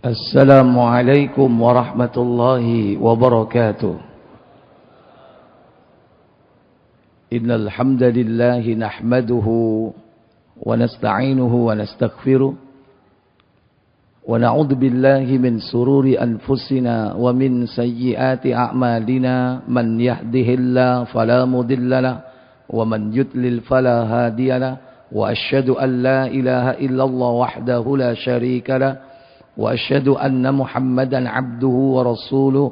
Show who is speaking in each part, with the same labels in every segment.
Speaker 1: Assalamualaikum warahmatullahi wabarakatuh. Innal hamdalillah nahmaduhu wa nasta'inuhu wa nastaghfiruh wa na'udzu billahi min sururi anfusina wa min sayyiati a'malina. Man yahdihillahu fala mudhillalah wa man yudlil fala hadiyalah. Wa asyhadu an la ilaha illallah wahdahu la syarikalah wa asyhadu anna Muhammadan abduhu wa rasuluh.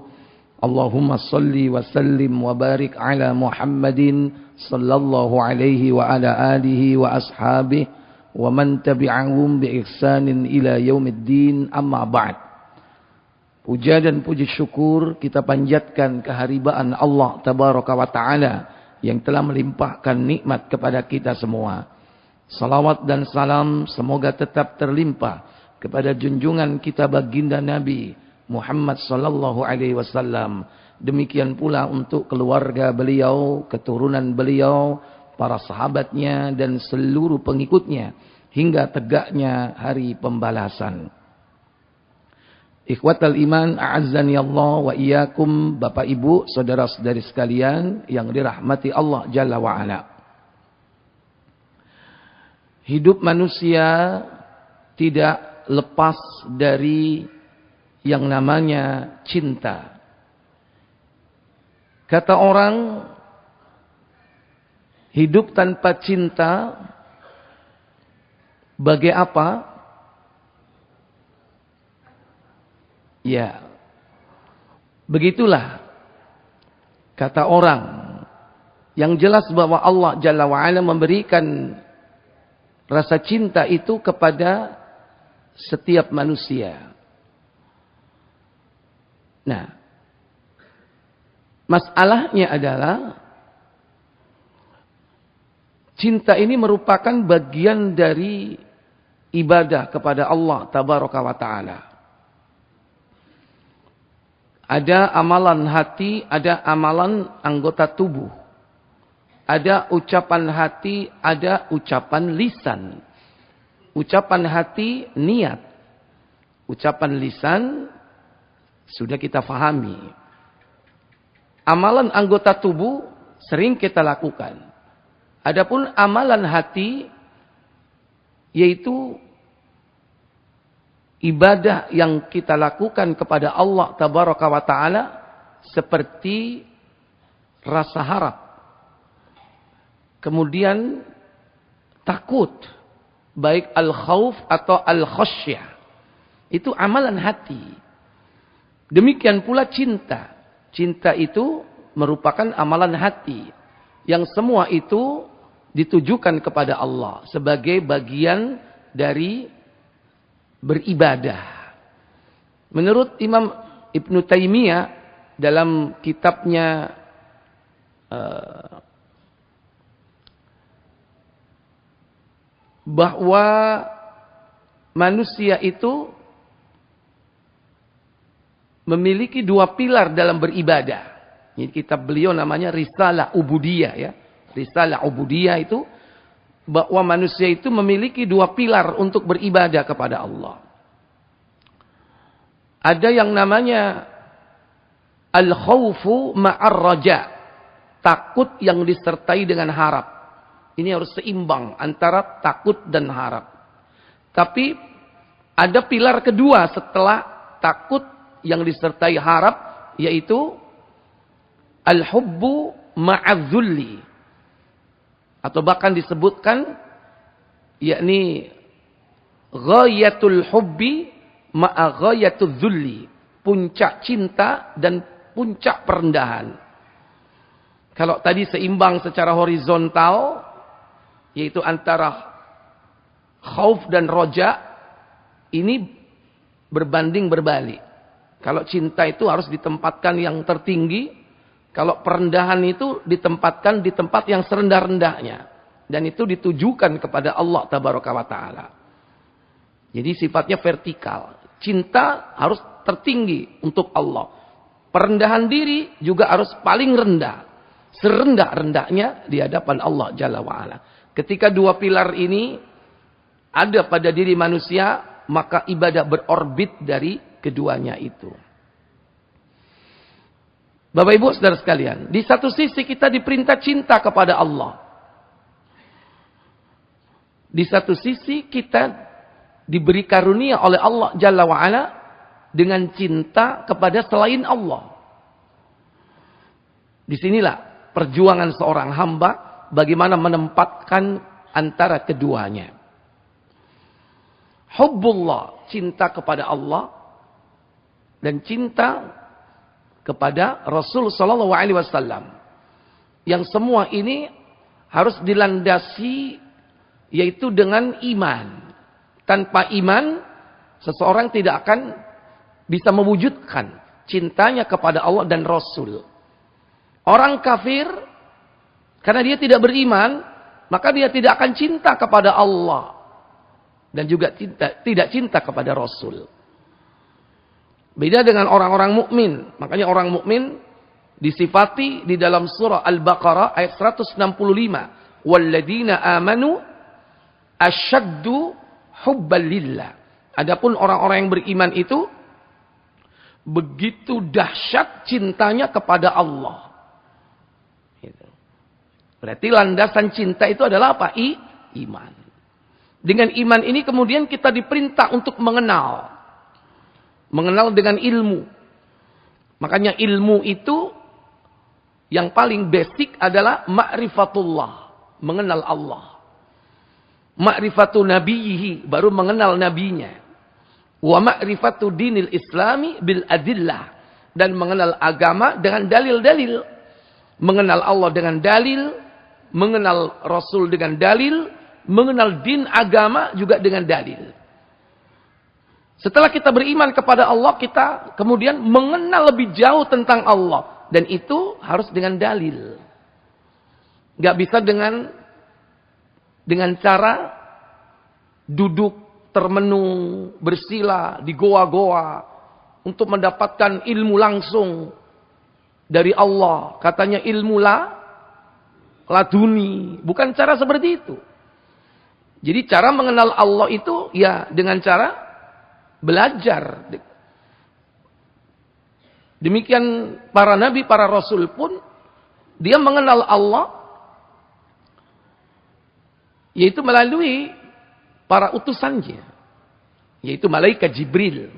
Speaker 1: Allahumma salli wa sallim wa barik ala Muhammadin sallallahu alaihi wa ala alihi wa ashabihi wa man tabi'ahum bi ihsanin ila yaumiddin, amma ba'd. Puja dan puji syukur kita panjatkan keharibaan Allah tabaraka wa ta'ala yang telah melimpahkan nikmat kepada kita semua. Salawat dan salam semoga tetap terlimpah kepada junjungan kita baginda Nabi Muhammad sallallahu alaihi wasallam. Demikian pula untuk keluarga beliau, keturunan beliau, para sahabatnya dan seluruh pengikutnya hingga tegaknya hari pembalasan. Ikhwatal iman, a'azzani Allah wa iyyakum, Bapak Ibu, saudara-saudari sekalian yang dirahmati Allah Jalla wa Ala. Hidup manusia tidak lepas dari yang namanya cinta. Kata orang, hidup tanpa cinta bagai apa? Ya, begitulah kata orang. Yang jelas bahwa Allah Jalla wa'ala memberikan rasa cinta itu kepada setiap manusia. Nah, masalahnya adalah cinta ini merupakan bagian dari ibadah kepada Allah tabaraka wa ta'ala. Ada amalan hati, ada amalan anggota tubuh. Ada ucapan hati, ada ucapan lisan. Ucapan hati, niat. Ucapan lisan, sudah kita fahami. Amalan anggota tubuh, sering kita lakukan. Adapun amalan hati, yaitu ibadah yang kita lakukan kepada Allah tabaraka wa ta'ala, seperti rasa harap. Kemudian takut. Baik al-khawf atau al-khasyah. Itu amalan hati. Demikian pula cinta. Cinta itu merupakan amalan hati. Yang semua itu ditujukan kepada Allah. Sebagai bagian dari beribadah. Menurut Imam Ibn Taymiyah dalam kitabnya bahwa manusia itu memiliki dua pilar dalam beribadah. Ini kitab beliau namanya Risalah Ubudiyah ya. Risalah Ubudiyah itu bahwa manusia itu memiliki dua pilar untuk beribadah kepada Allah. Ada yang namanya al-khawfu ma'ar raja, takut yang disertai dengan harap. Ini harus seimbang antara takut dan harap. Tapi ada pilar kedua setelah takut yang disertai harap, yaitu al-hubbu ma'adzulli. Atau bahkan disebutkan, yakni ghayatul hubbi ma'a ghayatul zulli. Puncak cinta dan puncak perendahan. Kalau tadi seimbang secara horizontal, yaitu antara khauf dan roja, ini berbanding berbalik. Kalau cinta itu harus ditempatkan yang tertinggi, kalau perendahan itu ditempatkan di tempat yang serendah-rendahnya. Dan itu ditujukan kepada Allah tabaraka wa ta'ala. Jadi sifatnya vertikal. Cinta harus tertinggi untuk Allah. Perendahan diri juga harus paling rendah. Serendah-rendahnya di hadapan Allah Jalla wa'ala. Ketika dua pilar ini ada pada diri manusia, maka ibadah berorbit dari keduanya itu. Bapak Ibu Saudara sekalian, di satu sisi kita diperintah cinta kepada Allah. Di satu sisi kita diberi karunia oleh Allah Jalla wa'ala dengan cinta kepada selain Allah. Disinilah perjuangan seorang hamba bagaimana menempatkan antara keduanya. Hubbullah, cinta kepada Allah, dan cinta kepada Rasul sallallahu alaihi wasallam. Yang semua ini harus dilandasi yaitu dengan iman. Tanpa iman seseorang tidak akan bisa mewujudkan cintanya kepada Allah dan Rasul. Orang kafir karena dia tidak beriman, maka dia tidak akan cinta kepada Allah dan juga tidak cinta kepada Rasul. Beda dengan orang-orang mukmin. Makanya orang mukmin disifati di dalam surah Al-Baqarah ayat 165. Walladzina amanu asyaddu hubban lillah. Adapun orang-orang yang beriman itu begitu dahsyat cintanya kepada Allah. Berarti landasan cinta itu adalah apa? Iman. Dengan iman ini kemudian kita diperintah untuk mengenal. Mengenal dengan ilmu. Makanya ilmu itu yang paling basic adalah ma'rifatullah. Mengenal Allah. Ma'rifatu nabiyhi, baru mengenal nabinya. Wa ma'rifatu dinil islami bil adillah. Dan mengenal agama dengan dalil-dalil. Mengenal Allah dengan dalil. Mengenal Rasul dengan dalil. Mengenal din agama juga dengan dalil. Setelah kita beriman kepada Allah, kita kemudian mengenal lebih jauh tentang Allah. Dan itu harus dengan dalil. Gak bisa dengan cara duduk termenung, bersila di goa-goa untuk mendapatkan ilmu langsung dari Allah. Katanya ilmu laduni. Bukan cara seperti itu. Jadi cara mengenal Allah itu ya dengan cara belajar. Demikian para nabi, para rasul pun dia mengenal Allah yaitu melalui para utusannya, yaitu malaikat Jibril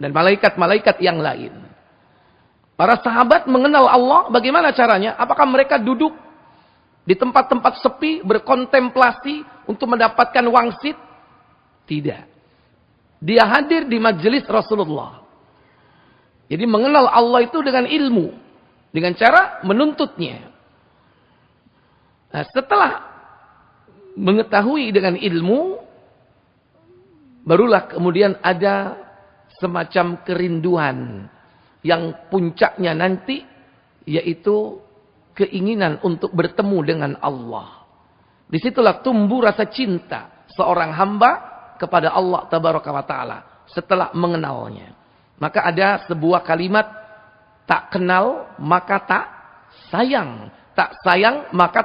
Speaker 1: dan malaikat-malaikat yang lain. Para sahabat mengenal Allah bagaimana caranya? Apakah mereka duduk di tempat-tempat sepi berkontemplasi untuk mendapatkan wangsit? Tidak. Dia hadir di majelis Rasulullah. Jadi mengenal Allah itu dengan ilmu. Dengan cara menuntutnya. Nah, setelah mengetahui dengan ilmu, barulah kemudian ada semacam kerinduan. Yang puncaknya nanti, yaitu keinginan untuk bertemu dengan Allah. Disitulah tumbuh rasa cinta seorang hamba kepada Allah Tabaraka wa Ta'ala setelah mengenalnya. Maka ada sebuah kalimat, tak kenal maka tak sayang, tak sayang maka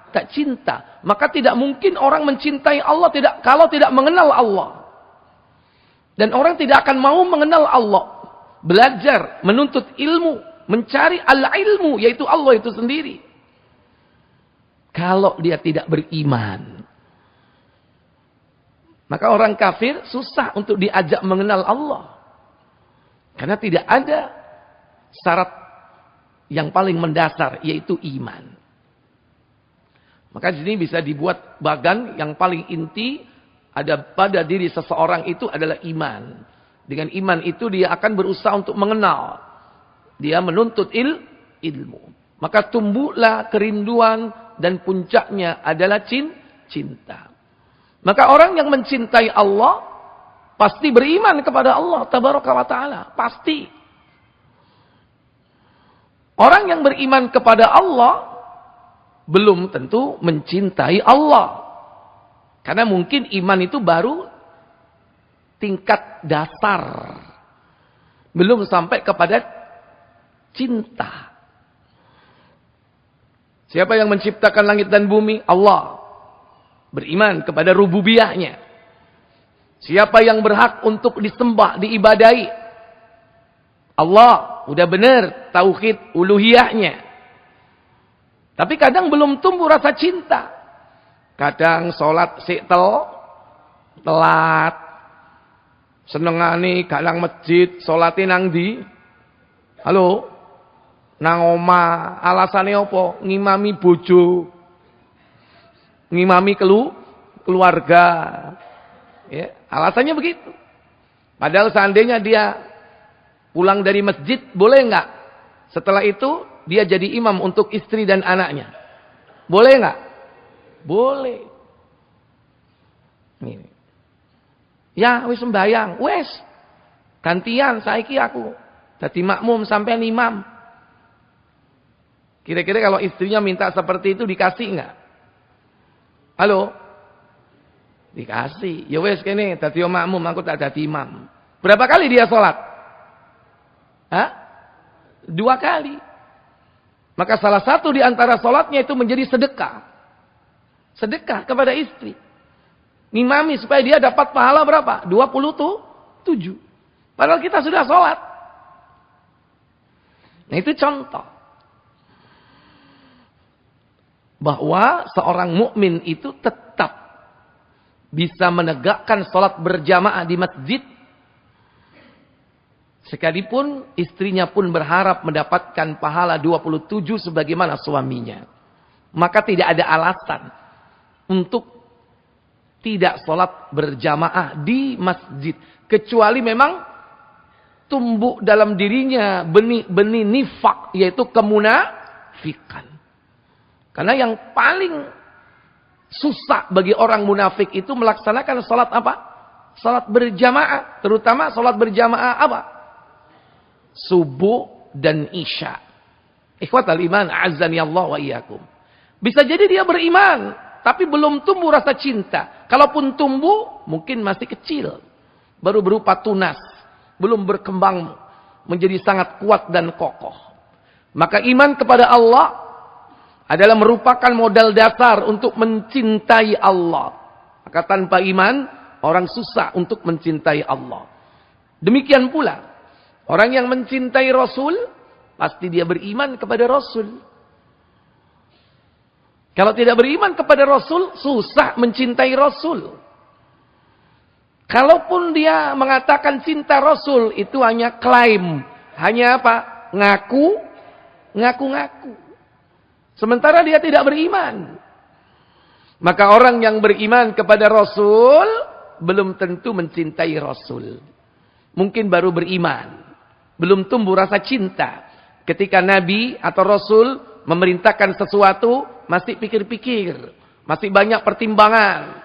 Speaker 1: tak cinta. Maka tidak mungkin orang mencintai Allah kalau tidak mengenal Allah. Dan orang tidak akan mau mengenal Allah, belajar, menuntut ilmu, mencari al-ilmu, yaitu Allah itu sendiri, kalau dia tidak beriman. Maka orang kafir susah untuk diajak mengenal Allah. Karena tidak ada syarat yang paling mendasar, yaitu iman. Maka di sini bisa dibuat bagan yang paling inti ada pada diri seseorang itu adalah iman. Dengan iman itu dia akan berusaha untuk mengenal. Dia menuntut ilmu. Maka tumbuhlah kerinduan dan puncaknya adalah cinta. Maka orang yang mencintai Allah pasti beriman kepada Allah Tabaraka wa Ta'ala. Pasti. Orang yang beriman kepada Allah belum tentu mencintai Allah. Karena mungkin iman itu baru tingkat dasar. Belum sampai kepada cinta. Siapa yang menciptakan langit dan bumi? Allah. Beriman kepada rububiyahnya. Siapa yang berhak untuk disembah, diibadahi? Allah, udah benar tauhid uluhiyahnya. Tapi kadang belum tumbuh rasa cinta. Kadang sholat telat. Senengane kadang masjid, sholatin nang di. Halo? Nang oma, alasane apa? Ngimami bojo. Ngimami keluarga. Ya, alasannya begitu. Padahal seandainya dia pulang dari masjid, boleh enggak? Setelah itu, dia jadi imam untuk istri dan anaknya. Boleh enggak? Boleh. Ini. Ya, wis sembayang. Wis. Gantian, saiki aku. Jadi makmum sampai imam. Kira-kira kalau istrinya minta seperti itu, dikasih enggak? Halo? Dikasih. Ya wes kene dadi makmum, aku tak dadi imam. Berapa kali dia sholat? Hah? 2 kali. Maka salah satu di antara sholatnya itu menjadi sedekah. Sedekah kepada istri. Ngimami supaya dia dapat pahala berapa? 27. Padahal kita sudah sholat. Nah itu contoh. Bahwa seorang mukmin itu tetap bisa menegakkan sholat berjamaah di masjid. Sekalipun istrinya pun berharap mendapatkan pahala 27 sebagaimana suaminya. Maka tidak ada alasan untuk tidak sholat berjamaah di masjid. Kecuali memang tumbuh dalam dirinya benih-benih nifak, yaitu kemunafikan. Karena yang paling susah bagi orang munafik itu melaksanakan salat apa? Salat berjamaah. Terutama salat berjamaah apa? Subuh dan isya. Ikhwatal iman, azani Allah wa iyyakum. Bisa jadi dia beriman, tapi belum tumbuh rasa cinta. Kalaupun tumbuh, mungkin masih kecil. Baru berupa tunas. Belum berkembang menjadi sangat kuat dan kokoh. Maka iman kepada Allah adalah merupakan modal dasar untuk mencintai Allah. Maka tanpa iman, orang susah untuk mencintai Allah. Demikian pula, orang yang mencintai Rasul, pasti dia beriman kepada Rasul. Kalau tidak beriman kepada Rasul, susah mencintai Rasul. Kalaupun dia mengatakan cinta Rasul, itu hanya klaim. Hanya apa? Ngaku-ngaku. Sementara dia tidak beriman. Maka orang yang beriman kepada Rasul belum tentu mencintai Rasul. Mungkin baru beriman. Belum tumbuh rasa cinta. Ketika Nabi atau Rasul memerintahkan sesuatu, masih pikir-pikir. Masih banyak pertimbangan.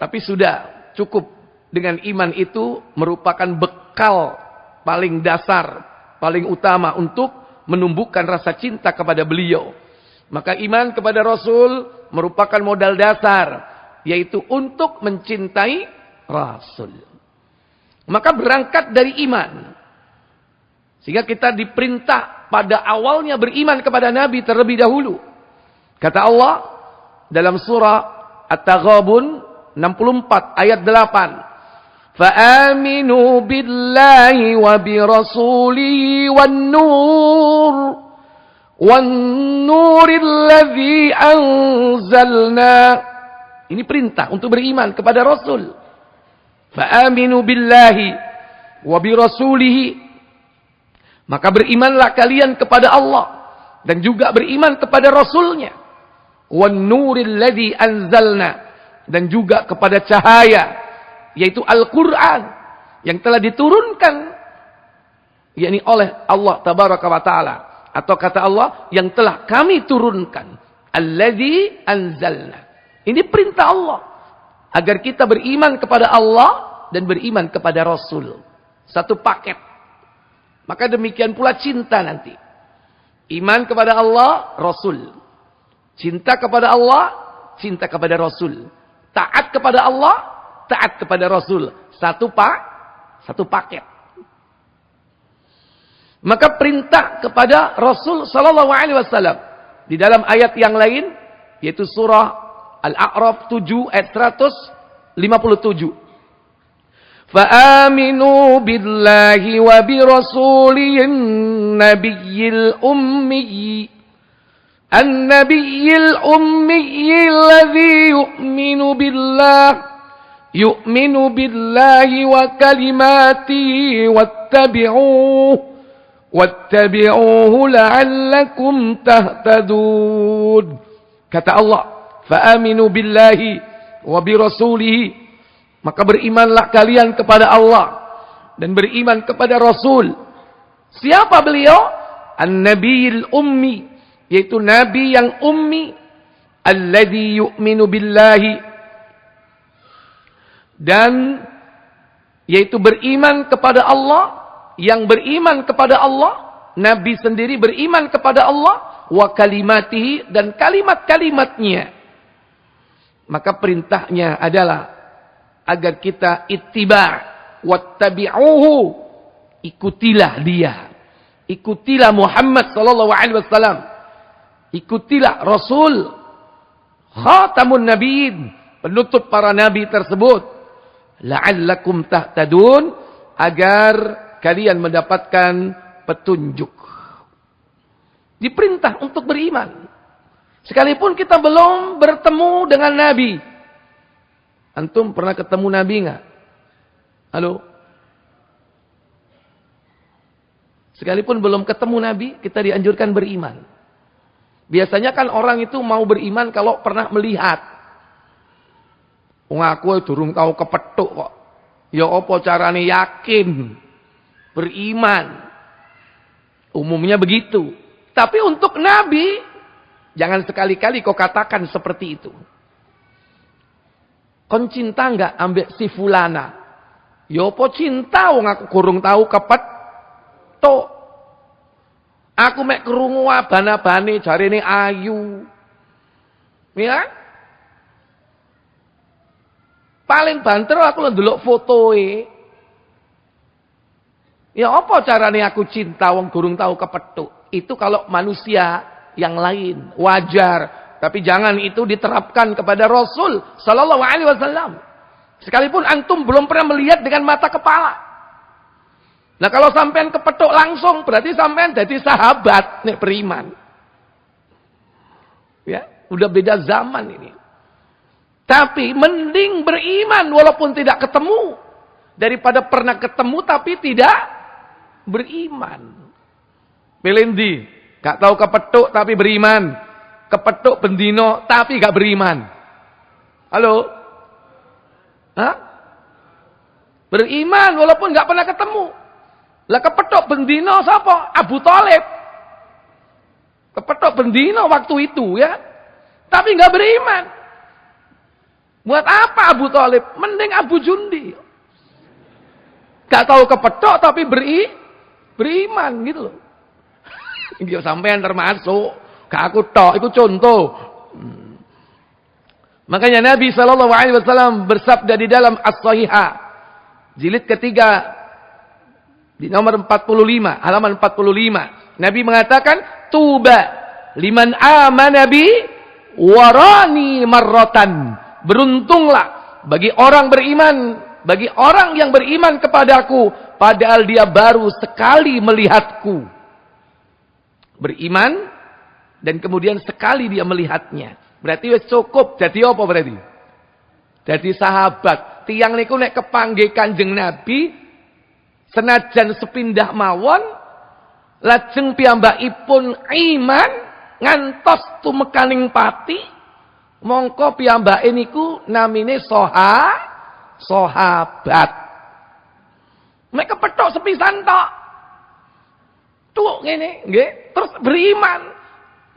Speaker 1: Tapi sudah cukup dengan iman itu merupakan bekal paling dasar, paling utama untuk menumbuhkan rasa cinta kepada beliau. Maka iman kepada Rasul merupakan modal dasar, yaitu untuk mencintai Rasul. Maka berangkat dari iman. Sehingga kita diperintah pada awalnya beriman kepada Nabi terlebih dahulu. Kata Allah dalam surah At-Taghabun 64 ayat 8. فَآمِنُوا بِاللَّهِ وَبِرَسُولِهِ وَالنُّورِ الَّذِي أَنزَلْنَا. Ini perintah untuk beriman kepada Rasul. فَآمِنُوا بِاللَّهِ وَبِرَسُولِهِ. Maka berimanlah kalian kepada Allah dan juga beriman kepada Rasulnya. وَالنُّورِ الَّذِي أَنزَلْنَا. Dan juga kepada cahaya, yaitu Al-Quran yang telah diturunkan yakni oleh Allah Tabaraka wa Ta'ala, atau kata Allah yang telah kami turunkan, alladzi anzalna. Ini perintah Allah agar kita beriman kepada Allah dan beriman kepada Rasul, satu paket. Maka demikian pula cinta nanti, iman kepada Allah, Rasul, cinta kepada Allah, cinta kepada Rasul, taat kepada Allah, taat kepada Rasul. Satu paket. Maka perintah kepada Rasul sallallahu alaihi wasallam di dalam ayat yang lain, yaitu surah Al-A'raf 7 ayat 100, 57. Fa'aminu billahi wa bi rasulihin nabiyyil ummi. An-nabiyyil ummi alladhi yu'minu billahi wa kalimatihi wattabi'uhu la'allakum tahtadun. Kata Allah, fa'aminu billahi wa bi rasulihi, maka berimanlah kalian kepada Allah dan beriman kepada Rasul. Siapa beliau? An-nabiyil ummi, yaitu nabi yang ummi, alladzi yu'minu billahi, dan yaitu beriman kepada Allah, yang beriman kepada Allah, nabi sendiri beriman kepada Allah, wa kalimatihi, dan kalimat-kalimatnya. Maka perintahnya adalah agar kita ittiba', wattabi'uhu, ikutilah dia. Ikutilah Muhammad sallallahu alaihi wasallam. Ikutilah Rasul khatamun nabiyyin, penutup para nabi tersebut. La'allakum tahtadun, agar kalian mendapatkan petunjuk. Diperintah untuk beriman. Sekalipun kita belum bertemu dengan Nabi. Antum pernah ketemu Nabi enggak? Halo? Sekalipun belum ketemu Nabi, kita dianjurkan beriman. Biasanya kan orang itu mau beriman kalau pernah melihat. Wong aku durung tau kepethuk kok. Ya apa carane yakin beriman? Umumnya begitu. Tapi untuk Nabi, jangan sekali-kali kau katakan seperti itu. Kon cinta enggak ambek si fulana? Ya apa cinta, wong aku kurung tahu kepethuk. Aku mek krungu abane jarene ayu. Ya? Paling banter aku ndelok fotoe. Ya apa carane aku cinta wong kurung tahu kepethuk? Itu kalau manusia yang lain, wajar. Tapi jangan itu diterapkan kepada Rasul sallallahu alaihi wasallam. Sekalipun antum belum pernah melihat dengan mata kepala. Nah kalau sampean kepethuk langsung, berarti sampean jadi sahabat nek beriman. Ya, udah beda zaman ini. Tapi mending beriman walaupun tidak ketemu, daripada pernah ketemu tapi tidak beriman. Melendi, gak tahu kepethuk tapi beriman. Kepethuk bendino tapi gak beriman. Halo? Hah? Beriman walaupun gak pernah ketemu. Lah kepethuk bendino sapa? Abu Thalib. Kepethuk bendino waktu itu ya. Tapi gak beriman. Buat apa Abu Thalib? Mending Abu Jundi. Gak tahu kepethuk tapi beriman gitu loh. Dia sampean termasuk, gak aku tok, itu contoh. Makanya Nabi sallallahu alaihi wasallam bersabda di dalam As-Sahihah jilid ketiga di nomor 45, halaman 45. Nabi mengatakan, "Tuba liman amana bi warani marratan." Beruntunglah bagi orang beriman, bagi orang yang beriman kepadaku padahal dia baru sekali melihatku. Beriman dan kemudian sekali dia melihatnya. Berarti wis cukup. Jadi apa berarti? Jadi sahabat. Tiang niku nek kepanggih Kanjeng Nabi senajan sepindah mawon lajeng piyambakipun iman ngantos tumekaning pati, mongko piyambake niku namine sahabat. Nek kepethuk sepisan tok. Tuh ngene, nggih, terus beriman.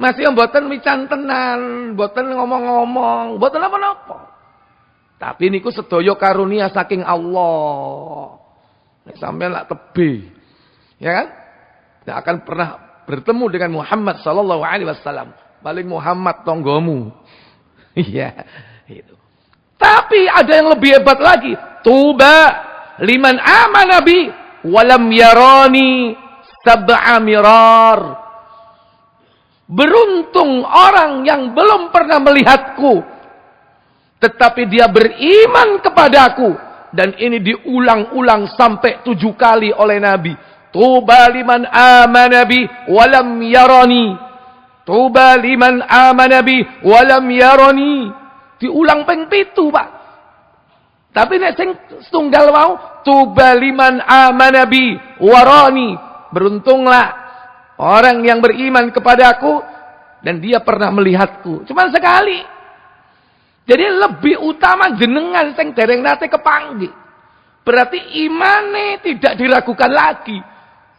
Speaker 1: Masih mboten wican tenan, mboten ngomong-ngomong, mboten apa-apa. Tapi niku sedaya karunia saking Allah. Nek sampeyan lak tebe, ya kan? Tidak akan pernah bertemu dengan Muhammad sallallahu alaihi wasallam. Paling Muhammad tonggomu. Iya, itu. Tapi ada yang lebih hebat lagi. Tuba liman amana bi walam yarani sab'a mirar. Beruntung orang yang belum pernah melihatku tetapi dia beriman kepadaku. Dan ini diulang-ulang sampai 7 kali oleh Nabi. Tuba liman amana bi walam yarani. Tuba liman amana bi walam yarani. Diulang ping 7, Pak. Tapi nek sing setunggal mau, tuba liman amana bi warani. Beruntunglah orang yang beriman kepadaku dan dia pernah melihatku. Cuma sekali. Jadi lebih utama jenengan sing dereng nate kepanggih. Berarti imane tidak diragukan lagi.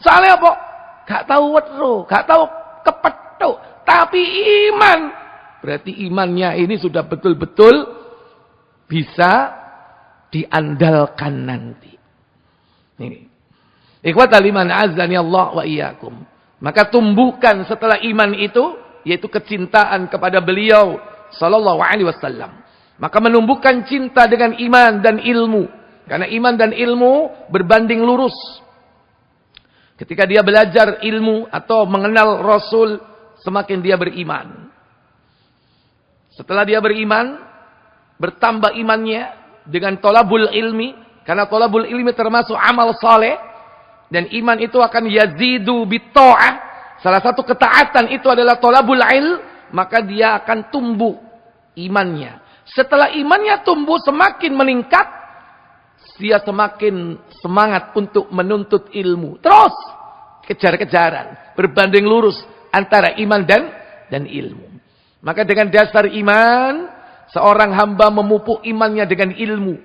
Speaker 1: Soalnya apa? Gak tahu weruh, gak tahu kepethuk, tapi iman. Berarti imannya ini sudah betul-betul bisa diandalkan nanti. Ini. Ikhwatal iman azani Allah wa iyyakum. Maka tumbuhkan setelah iman itu yaitu kecintaan kepada beliau sallallahu alaihi wasallam. Maka menumbuhkan cinta dengan iman dan ilmu. Karena iman dan ilmu berbanding lurus. Ketika dia belajar ilmu atau mengenal Rasul, semakin dia beriman. Setelah dia beriman, bertambah imannya dengan tolabul ilmi. Karena tolabul ilmi termasuk amal saleh. Dan iman itu akan yazidu bitta'ah. Salah satu ketaatan itu adalah tolabul ilm, maka dia akan tumbuh imannya. Setelah imannya tumbuh semakin meningkat, dia semakin semangat untuk menuntut ilmu. Terus kejar-kejaran, berbanding lurus antara iman dan ilmu. Maka dengan dasar iman, seorang hamba memupuk imannya dengan ilmu,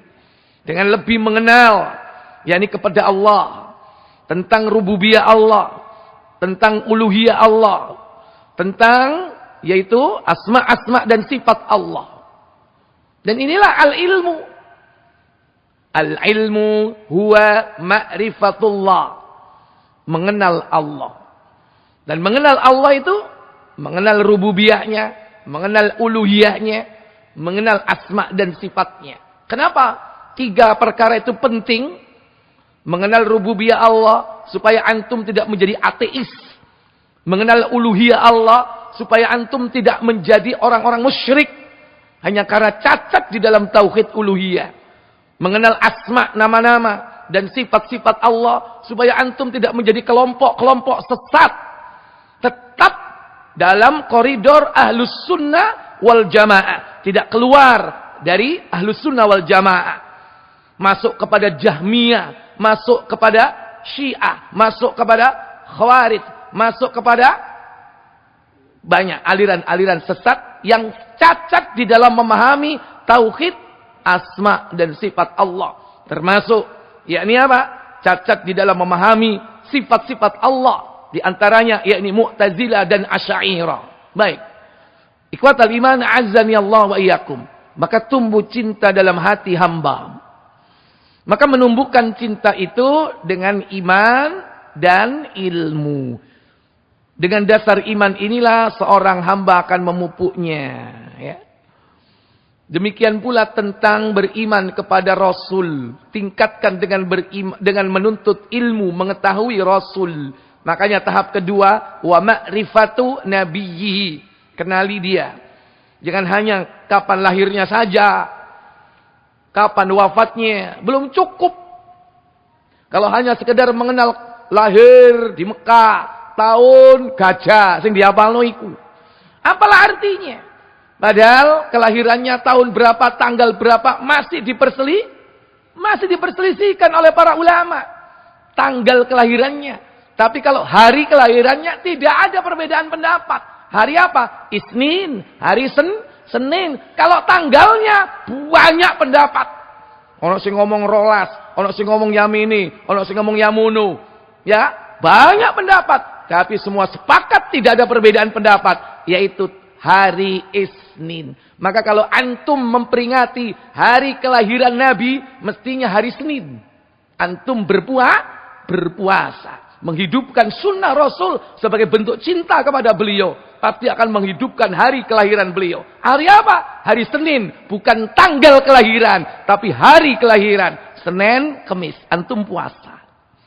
Speaker 1: dengan lebih mengenal, yakni kepada Allah, tentang rububiyah Allah, tentang uluhiyah Allah, tentang yaitu asma-asma dan sifat Allah. Dan inilah al-ilmu. Al-ilmu huwa ma'rifatullah. Mengenal Allah. Dan mengenal Allah itu mengenal rububiyahnya, mengenal uluhiyahnya, mengenal asma dan sifatnya. Kenapa? 3 perkara itu penting. Mengenal rububiyah Allah supaya antum tidak menjadi ateis. Mengenal uluhiyah Allah supaya antum tidak menjadi orang-orang musyrik hanya karena cacat di dalam tauhid uluhiyah. Mengenal asma, nama-nama dan sifat-sifat Allah supaya antum tidak menjadi kelompok-kelompok sesat. Tetap dalam koridor ahlus sunnah wal jamaah. Tidak keluar dari ahlus sunnah wal jamaah. Masuk kepada Jahmiyah, masuk kepada Syiah, masuk kepada Khawarij, masuk kepada banyak aliran-aliran sesat yang cacat di dalam memahami tauhid asma dan sifat Allah. Termasuk yakni apa? Cacat di dalam memahami sifat-sifat Allah, di antaranya yakni Mu'tazilah dan Asy'ariyah. Baik. Ikhwatal iman azzani Allah wa iyyakum. Maka tumbuh cinta dalam hati hamba. Maka menumbuhkan cinta itu dengan iman dan ilmu. Dengan dasar iman inilah seorang hamba akan memupuknya. Ya. Demikian pula tentang beriman kepada Rasul. Tingkatkan dengan menuntut ilmu, mengetahui Rasul. Makanya tahap kedua, wa ma'rifatu nabiyhi. Kenali dia. Jangan hanya kapan lahirnya saja. Kapan wafatnya, belum cukup. Kalau hanya sekedar mengenal lahir di Mekah, tahun gajah, sing dihafalno iku. Apalah artinya? Padahal kelahirannya tahun berapa, tanggal berapa masih diperselisihkan oleh para ulama. Tanggal kelahirannya. Tapi kalau hari kelahirannya tidak ada perbedaan pendapat. Hari apa? Isnin, hari Senin. Kalau tanggalnya banyak pendapat. Ono sing ngomong rolas, ono sing ngomong yamini, ono sing ngomong yamunu. Ya, banyak pendapat. Tapi semua sepakat tidak ada perbedaan pendapat. Yaitu hari Isnin. Maka kalau antum memperingati hari kelahiran Nabi, mestinya hari Senin. Antum berpuasa. Menghidupkan sunnah Rasul sebagai bentuk cinta kepada beliau. Pasti akan menghidupkan hari kelahiran beliau. Hari apa? Hari Senin. Bukan tanggal kelahiran. Tapi hari kelahiran. Senin, Kemis. Antum puasa.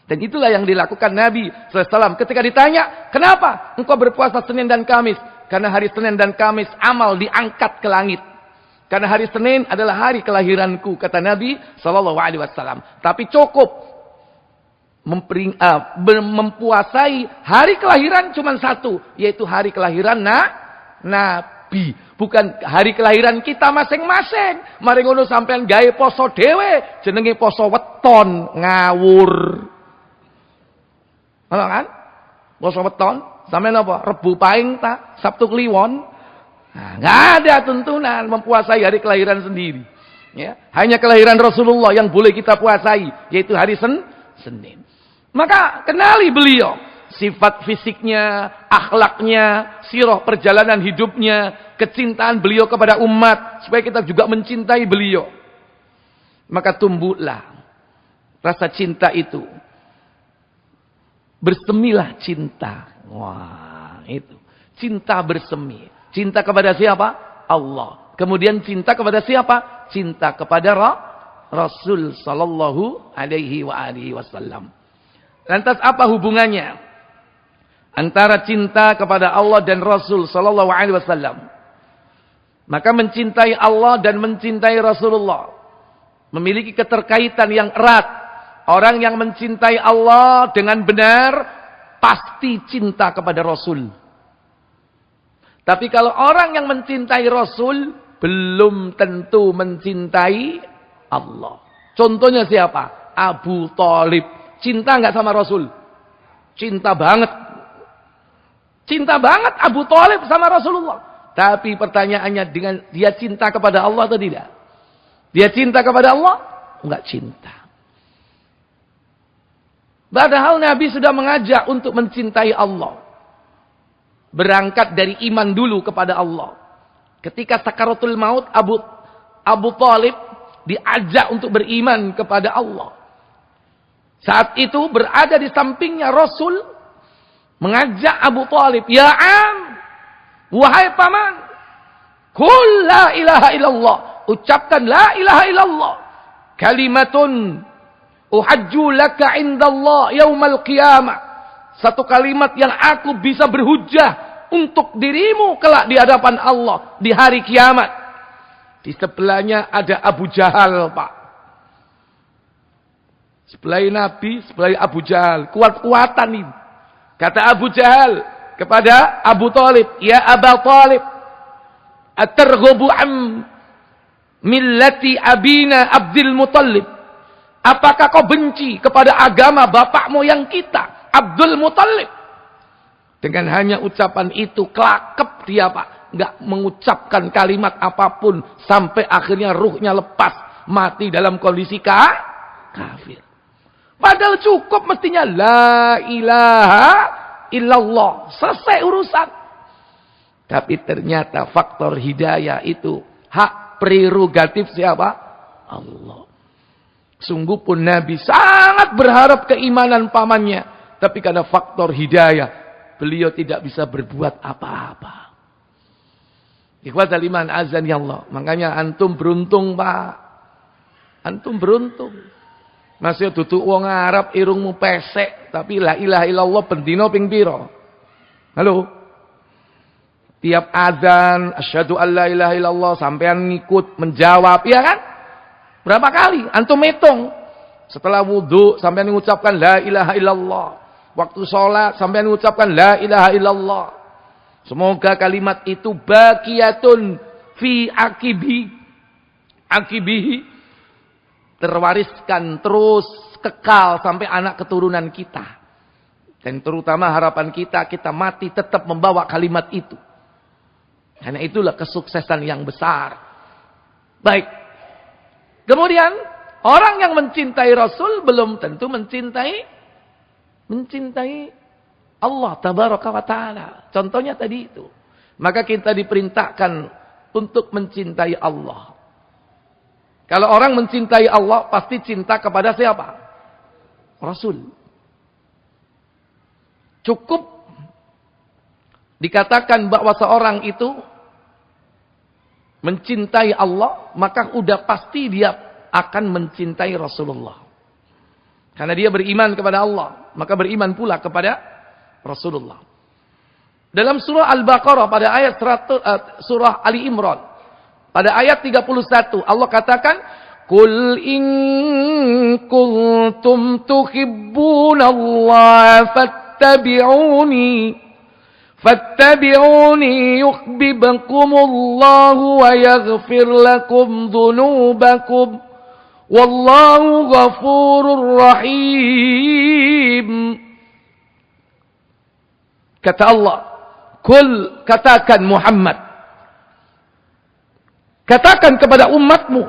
Speaker 1: Dan itulah yang dilakukan Nabi SAW. Ketika ditanya, kenapa engkau berpuasa Senin dan Kamis? Karena hari Senin dan Kamis amal diangkat ke langit. Karena hari Senin adalah hari kelahiranku, kata Nabi sallallahu alaihi wasallam. Tapi cukup mempuasai hari kelahiran cuma satu, yaitu hari kelahiran Nabi. Bukan hari kelahiran kita masing-masing. Mari ngono sampean gawe poso dhewe, jenenge poso weton, ngawur. Ono kan? Poso weton, sampean apa? Rebu Pahing ta, Sabtu Kliwon. Nah, nggak ada tuntunan mempuasai hari kelahiran sendiri. Ya, hanya kelahiran Rasulullah yang boleh kita puasai, yaitu hari Senin. Maka kenali beliau, sifat fisiknya, akhlaknya, sirah perjalanan hidupnya, kecintaan beliau kepada umat, supaya kita juga mencintai beliau. Maka tumbuhlah rasa cinta itu. Bersemilah cinta. Wah, itu. Cinta bersemi. Cinta kepada siapa? Allah. Kemudian cinta kepada siapa? Cinta kepada Rasul sallallahu alaihi wasallam. Lantas apa hubungannya antara cinta kepada Allah dan Rasul sallallahu alaihi wasallam? Maka mencintai Allah dan mencintai Rasulullah memiliki keterkaitan yang erat. Orang yang mencintai Allah dengan benar pasti cinta kepada Rasul. Tapi kalau orang yang mencintai Rasul belum tentu mencintai Allah. Contohnya siapa? Abu Thalib. Cinta nggak sama Rasul? Cinta banget. Cinta banget Abu Thalib sama Rasulullah. Tapi pertanyaannya, dengan dia cinta kepada Allah atau tidak? Dia cinta kepada Allah? Enggak cinta. Padahal Nabi sudah mengajak untuk mencintai Allah. Berangkat dari iman dulu kepada Allah. Ketika sakaratul maut, Abu Thalib diajak untuk beriman kepada Allah. Saat itu berada di sampingnya Rasul mengajak Abu Thalib, "Ya am, wahai paman, qul la ilaha illallah." Ucapkan la ilaha illallah. Kalimatun uhajju laka indallah yaumal qiyamah. Satu kalimat yang aku bisa berhujjah untuk dirimu kelak di hadapan Allah di hari kiamat. Di sebelahnya ada Abu Jahal, Pak. Sebelah Nabi, sebelah Abu Jahal. Kuat-kuatan ini. Kata Abu Jahal kepada Abu Thalib, "Ya Aba Thalib, atarghabu am millati abina Abdul Muttalib?" Apakah kau benci kepada agama bapak moyang kita, Abdul Muttalib? Dengan hanya ucapan itu, kelakep dia, Pak. Nggak mengucapkan kalimat apapun. Sampai akhirnya ruhnya lepas. Mati dalam kondisi kafir. Padahal cukup mestinya la ilaha illallah. Selesai urusan. Tapi ternyata faktor hidayah itu hak prerogatif siapa? Allah. Sungguh pun Nabi sangat berharap keimanan pamannya. Tapi karena faktor hidayah, beliau tidak bisa berbuat apa-apa. Ikhwatal iman azan ya Allah. Makanya antum beruntung, Pak. Antum beruntung. Masih duduk wong Arab irungmu pesek, tapi la ilaha illallah bendino ping piro? Halo. Tiap azan asyhadu alla ilaha illallah sampean ngikut menjawab, ya kan? Berapa kali antum hitung? Setelah wudu sampean mengucapkan la ilaha illallah. Waktu sholat sampai mengucapkan la ilaha illallah. Semoga kalimat itu baqiyatun fi akibihi terwariskan terus kekal sampai anak keturunan kita. Dan terutama harapan kita mati tetap membawa kalimat itu. Karena itulah kesuksesan yang besar. Baik. Kemudian orang yang mencintai Rasul belum tentu mencintai Allah tabaraka wa ta'ala. Contohnya tadi itu. Maka kita diperintahkan untuk mencintai Allah. Kalau orang mencintai Allah, pasti cinta kepada siapa? Rasul. Cukup dikatakan bahwa seorang itu mencintai Allah, maka udah pasti dia akan mencintai Rasulullah. Karena dia beriman kepada Allah, maka beriman pula kepada Rasulullah. Dalam surah Al-Baqarah pada ayat 100, surah Ali Imran, Pada ayat 31 Allah katakan, "Qul in kuntum tuhibbunallaha fattabi'uni yuhibbukumullahu wa yaghfir lakum dhunubakum wallahu ghafurur rahim." Kata Allah, "Qul," katakan Muhammad, katakan kepada umatmu,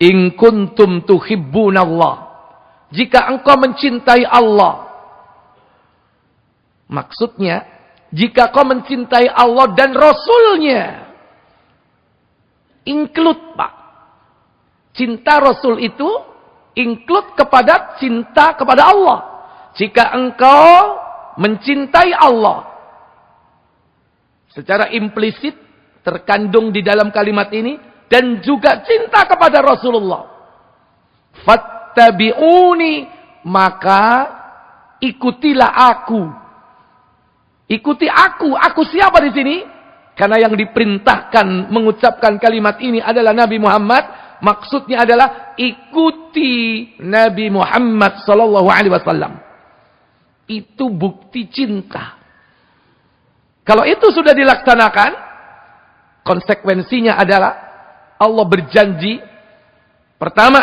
Speaker 1: "In kuntum tuhibbunallah," jika engkau mencintai Allah. Maksudnya, jika kau mencintai Allah dan Rasulnya. Include, Pak. Cinta Rasul itu include kepada cinta kepada Allah. Jika engkau mencintai Allah, secara implisit terkandung di dalam kalimat ini, dan juga cinta kepada Rasulullah, fattabi'uni, maka ikutilah aku. Ikuti aku. Aku siapa di sini? Karena yang diperintahkan mengucapkan kalimat ini adalah Nabi Muhammad. Maksudnya adalah ikuti Nabi Muhammad sallallahu alaihi wasallam. Itu bukti cinta. Kalau itu sudah dilaksanakan, konsekuensinya adalah Allah berjanji, pertama,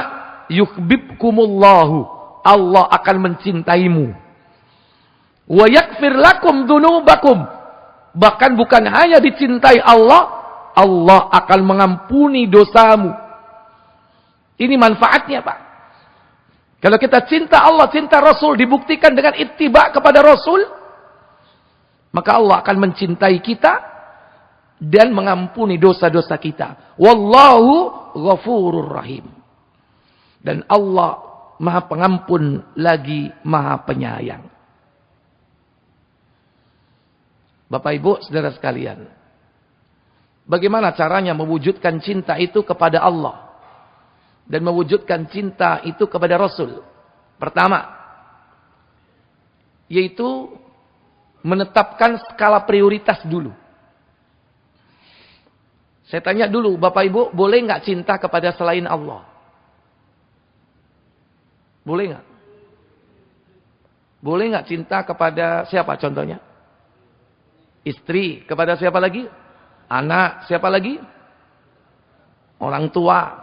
Speaker 1: yuhibbukumullahu, Allah akan mencintaimu. Wa yaghfir lakum dzunubakum, bahkan bukan hanya dicintai Allah, Allah akan mengampuni dosamu. Ini manfaatnya, Pak. Kalau kita cinta Allah, cinta Rasul, dibuktikan dengan ittiba kepada Rasul, maka Allah akan mencintai kita dan mengampuni dosa-dosa kita. Wallahu ghafurur rahim. Dan Allah Maha Pengampun lagi Maha Penyayang. Bapak Ibu, saudara sekalian, bagaimana caranya mewujudkan cinta itu kepada Allah dan mewujudkan cinta itu kepada Rasul? Pertama, yaitu menetapkan skala prioritas dulu. Saya tanya dulu, Bapak Ibu, boleh nggak cinta kepada selain Allah? Boleh nggak? Boleh nggak cinta kepada siapa contohnya? Istri. Kepada siapa lagi? Anak. Siapa lagi? Orang tua.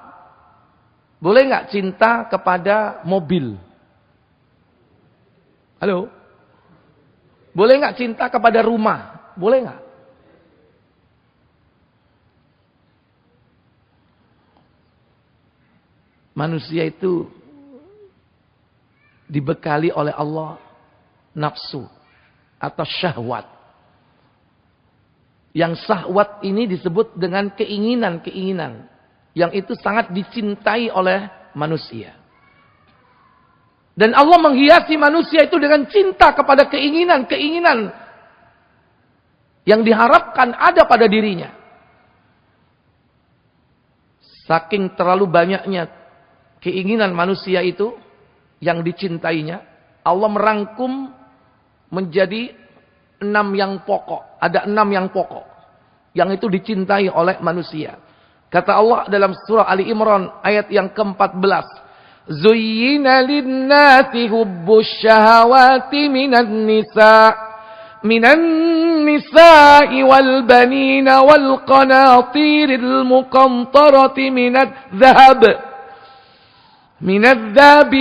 Speaker 1: Boleh nggak cinta kepada mobil? Halo? Boleh nggak cinta kepada rumah? Boleh nggak? Manusia itu dibekali oleh Allah nafsu atau syahwat. Yang syahwat ini disebut dengan keinginan-keinginan yang itu sangat dicintai oleh manusia. Dan Allah menghiasi manusia itu dengan cinta kepada keinginan-keinginan yang diharapkan ada pada dirinya. Saking terlalu banyaknya keinginan manusia itu yang dicintainya, Allah merangkum menjadi 6 yang pokok. Ada 6 yang pokok yang itu dicintai oleh manusia. Kata Allah dalam surah Ali Imran ayat yang ke-14, "Zuyyina lin-nasi hubbus syahawati minan nisa'i wal banina wal qanatiril muqantarati minadh-dhahab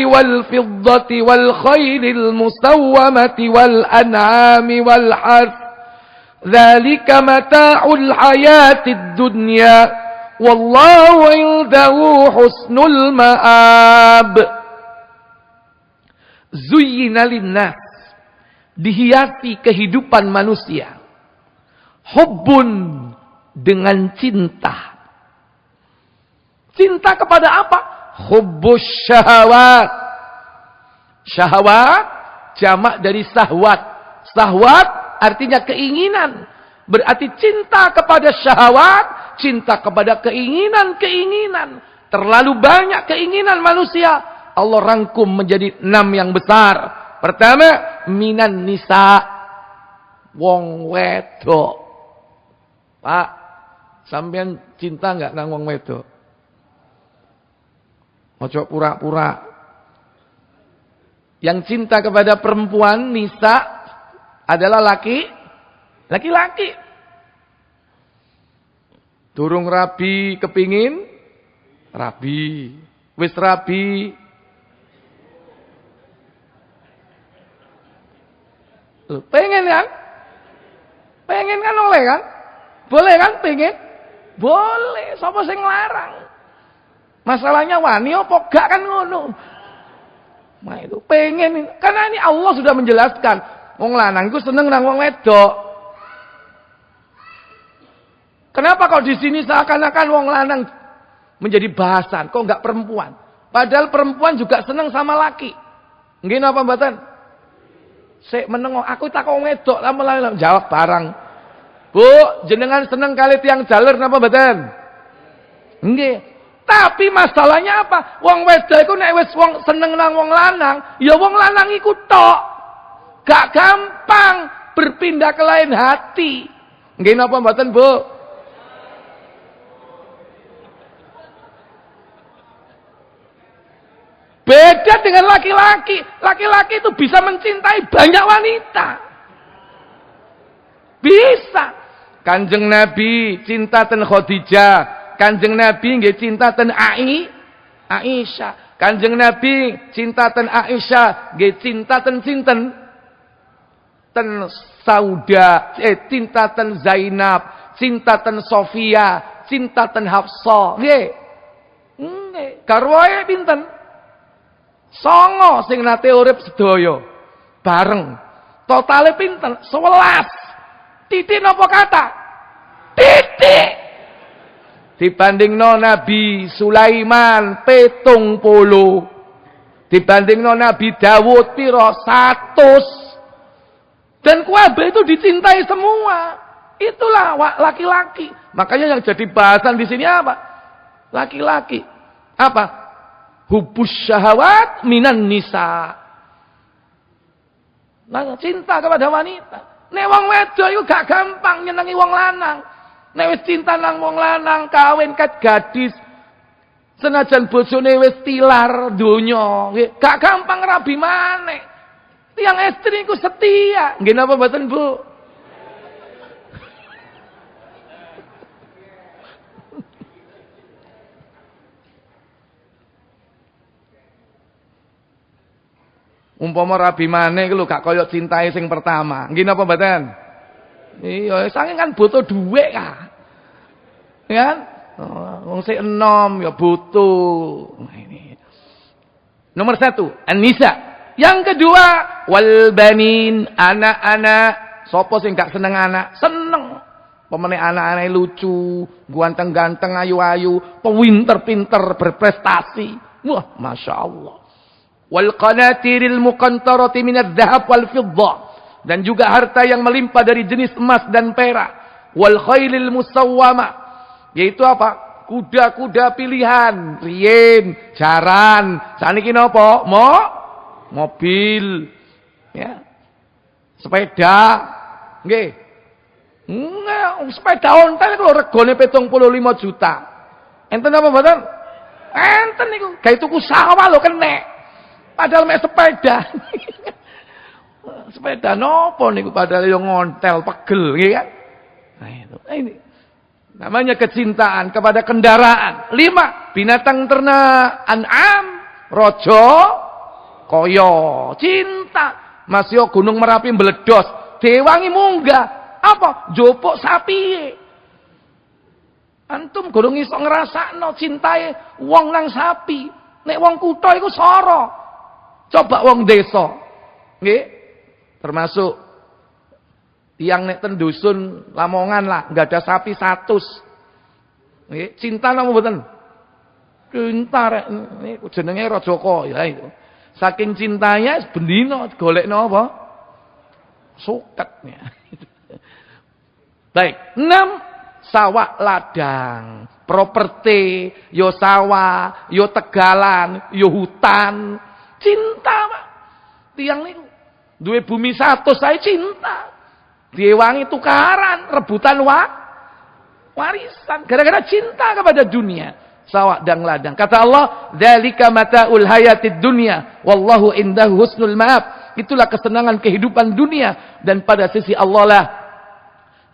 Speaker 1: wal fiddati wal khaylil musawwamati wal an'ami wal harth. Dzalika mata'ul hayatid dunya. Wallahu 'indahu husnul ma'ab." Zuyyina lin-nas, dihiasi kehidupan manusia. Hubbun, dengan cinta. Cinta kepada apa? Hubbus syahawat. Syahwat jamak dari sahwat. Sahwat artinya keinginan. Berarti cinta kepada syahwat, cinta kepada keinginan-keinginan. Terlalu banyak keinginan manusia. Allah rangkum menjadi 6 yang besar. Pertama, minan nisa, wong wedok. Pak, Sampean cinta enggak nang wong wedok? Ojo pura-pura. Yang cinta kepada perempuan, nisa, adalah laki-laki. Durung rabi kepingin rabi. Wis rabi. Pengen kan? Pengen kan oleh kan? Boleh kan pengen? Boleh. Sapa sing nglarang? Masalahnya wani apa gak kan ngono. Nah itu pengen. Karena ini Allah sudah menjelaskan. Wong lanang iku seneng nang wong wedok. Kenapa kok di sini seakan-akan wong lanang menjadi bahasan? Kok enggak perempuan? Padahal perempuan juga seneng sama laki. Nggih napa mboten? Sik meneng aku takon wedok lama-lama jawab barang. Bu, jenengan seneng kali tiang jaler napa mboten? Nggih. Tapi masalahnya apa? Wong wedok iku nek wis wong seneng nang wong lanang, ya wong lanang iku tok. Gak gampang berpindah ke lain hati. Nggih napa mboten, Bu? Beda dengan laki-laki. Laki-laki itu bisa mencintai banyak wanita. Bisa. Kanjeng Nabi cinta ten Khadijah. Kanjeng Nabi nggih cinta ten Aisyah. Kanjeng Nabi cinta ten Aisyah, nggih cinta ten sinten? Ten Sauda, cinta ten Zainab, cinta ten Sofia, cinta ten Hafsah. Nggih. Nggih, garwae pinten? Songo sing nate urip sedaya bareng. Totale pinten? 11. Titik napa kata? Titik. Dibandingno Nabi Sulaiman 70. Dibandingno Nabi Dawud piro? 100. Dan kabeh itu dicintai semua. Itulah laki-laki. Makanya yang jadi bahasan di sini apa? Laki-laki. Apa? Hubus syahwat minan nisa. Nah, cinta kepada wanita. Nek wong wedok iku gak gampang nyenengi wong lanang. Nek wis cinta nang wong lanang, kawin kat gadis. Senajan bojone wis tilar donya, gak gampang rabi maneh. Tiang istri iku setia. Nggih napa mboten, Bu? Umpama rabi maneh iku lho gak kaya cintae sing pertama. Nggih napa mboten? Iya, saking kan butuh dhuwit kan. Kan? Wong sik enom ya butuh. Ini. Nomor 1, an-nisa. Yang kedua, wal banin, anak-anak. Sopo sing gak seneng anak? Seneng. Pemene anak-anak lucu, ganteng-ganteng, ayu-ayu, pinter-pinter, berprestasi. Wah, Masya Allah. Wal qanatiril muqantarati minadh dhahab wal fiddah, dan juga harta yang melimpah dari jenis emas dan perak. Wal khailil musawwama, yaitu apa? Kuda-kuda pilihan, riyen, jaran, saniki napa? Mobil, ya. Sepeda, nggih. Sepeda ontel iku regane 75 juta. Enten apa mboten? Enten niku, gawe tuku sawah lho kenek. Padahal mek sepeda. Sepeda nopo niku padahal yo ngontel pegel nggih kan. Nah itu. Ini namanya kecintaan kepada kendaraan. 5, binatang ternak, an'am, rojo, koyo, cinta. Mas yo Gunung Merapi meledos, dewangi munggah. Apa? Jopok sapi. Antum gurung iso ngrasakno cintae wong nang sapi. Nek wong kutha iku sara. Coba wong desa, nggih, termasuk tiang nek ten dusun Lamongan lah, nggak ada sapi 100. Nggih, cinta napa mboten? Cinta rek niku jenenge Rajaka ya itu. Saking cintanya bendina golekno apa? Suket ya. Baik, 6, sawah ladang, properti, yo sawah, yo tegalan, yo hutan. Cinta, Pak. Tiang niku duwe bumi 100 saya cinta. Diewangi tukaran, rebutan Warisan. Gara-gara cinta kepada dunia. Sawah dan ladang. Kata Allah, "Dzalika mata'ul hayatid dunya, wallahu indahu husnul ma'ab." Itulah kesenangan kehidupan dunia. Dan pada sisi Allah lah,